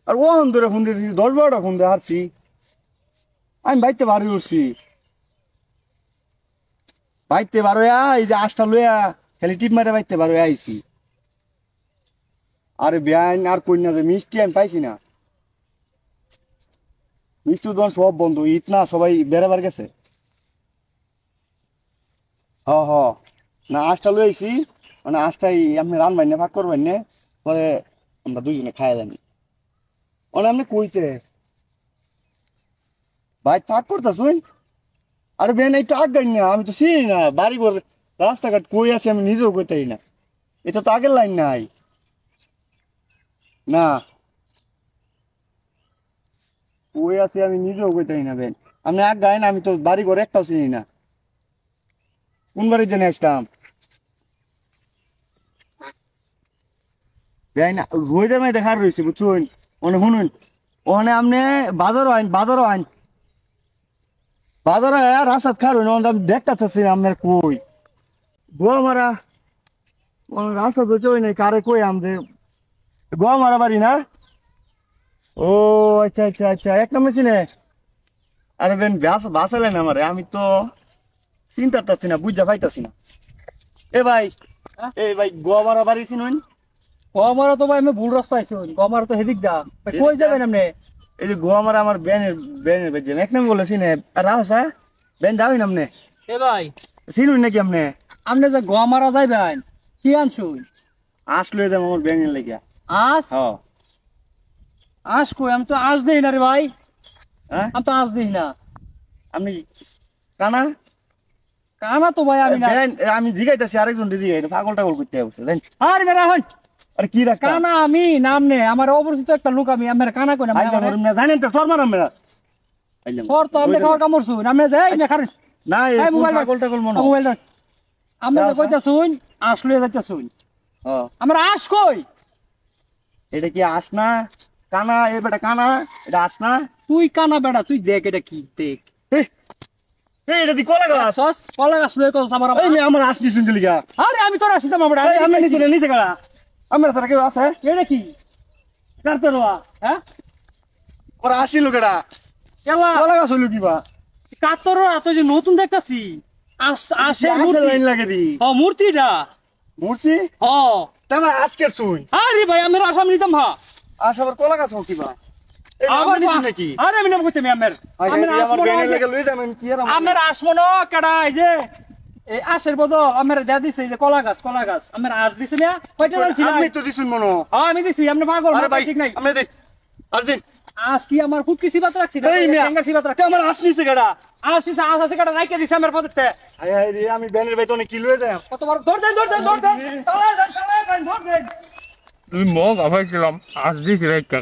আর ও ধরে ফোন দিয়ে দিছি 10-12টা ফোন দিয়ে হারছি। আমি বাইতে বাড়ি উঠছি, বাইতে বারো এই যে আশটা লইয়া খালি টিপ মারে বাইতে বারো আইছি। আরে বেআইন আর কই না যে মিষ্টি আমি পাইছি না, মিষ্টির দোকান সব বন্ধ, ঈদ না সবাই বেড়াবার গেছে। হ হ, না আশটা লই আইছি, মানে আশটাই আপনি রানবেন না ভাগ করবেন না, পরে আমরা দুজনে খাইয়া জানি। মানে আপনি কইতে ভাই থাক করতেছুন। আরে বেন একটু আগাই না, আমি তো চিনি না বাড়ি ঘর রাস্তাঘাট কই আছে আমি নিজেও কইতাই না। এটা তো আগের লাইন নাই না, কই আছে আমি নিজেও কইতাই না বেন। আপনি আগাই না, আমি তো বাড়ি ঘর একটাও চিনি না, কোন বাড়ি জেনে আসতাম বেন। রোহিতের মাই দেখার রয়েছে বুঝছুন, মানে শুনুন ওখানে আপনি বাজারও আইন রাস্তাত খার হইন, আমি দেখতে চাচ্ছি আপনার কই গোয়া মারা রাস্তা তো চই নাই কারে কই আমাদের গোয়া মারা বাড়ি না। ও আচ্ছা আচ্ছা আচ্ছা, এক নম্বর চিনে। আরে বেন বাসালেন আমারে, আমি তো চিন্তা পাচ্ছি না, বুঝা পাইতাছি না। এ ভাই, এ ভাই গোয়া মারা বাড়ি চিনুন? গমারা তো ভাই আমি ভুল রাস্তা আইছি, গমারা তো হেদিক দা ভাই, কই যাবেন আপনি? এই যে গোয়া মারা আমার বেনের বেজে এক নম্বর বলে চিনে আর রাহসা বেন যাওই নামনে এ ভাই চিনুন নাকি আপনি? আপনি যে গমারা যাইবেন কি আনছুন? আসলে যাম আমার বেনের লেগে। আজ হ আজ কই, আমি তো আজ দেই না রে ভাই, হ্যাঁ, আমি তো আজ দেই না। আপনি কানা কানা তো ভাই আমি না। বেন, আমি জিগাইতেছি আরেকজন জিগাই পাগল টাগল করতে বসে জান। আরে বেরা হন, আরে কি রাখা কানা আমি নাম নে, আমার অপরিচিত একটা লোক, আমি আমার কানা কই না আইলাম ওরম না জানেন তো শর্মা আমরা আইলাম সর তো আপনি খাওয়ার কামড়ছুন, আপনি যাই না খারেন। না এই এই কোন মোবাইল পাগল টাগল মনে হয়। মোবাইল আপনি আচ্ছা। কইতাছুন আসলে যাইতাছুন, ও আমার আস কই? এটা কি আস না কানা? এ বেটা কানা, এটা আস না। তুই কানা বেড়া, তুই দেখ এটা কি দেখ। এ এ, এটা দি কলা গাছ। সস কলা গাছ লয়ে কস আমার। এই মে আমার আস দিছুন গলিগা। আরে আমি তোর আসিতাম আমরা। এই আমি নিচে গড়া আমরা সারা কেউ আছে এটা কি কারতে রোয়া হ্যাঁ ওরা আসি লোকেরা এলা কলা গাছ হইলো কিবা কাতর এত যে নতুন দেখতাছি আসে আসে মূর্তি। লাইন লাগে দি ও মূর্তিটা মূর্তি ও তামা আজকে শুন আরে ভাই আমি আসাম নিতাম হ্যাঁ আস আবার কলা গাছ হোক কিবা এই আবার আমার নিছুন নাকি? আরে আমি নাম কইতে আমি আমার বেনের লাগে লই যাবেন কি আর আমার আসবো না কেডা এই যে এই আশের বদল আমার দে দিছে এই যে কলা গাছ আমার আস দিছে না কয়টা দাম ছিল? আমি তো দিছুন মনো। হ্যাঁ আমি দিছি, আপনি পাগল আরে ভাই ঠিক নাই। আমি দে আজ দিন আস কি আমার ফুটকি সিবাত রাখছি না, এই মিয়া টেঙ্গার সিবাত রাখছি। আমার আস নিছে গড়া আস দিছে, আস আছে কেডা রাইকে দিছে আমার পদতে। হাই হাই রে আমি বেনের ভাই তো অনেক কি লয়ে যায় কত বড় ধর দেন ধর দেন ধর দেন ধর দেন ধর দেন। তুই মগ আভাইছিলাম আজ দিছি রাইকা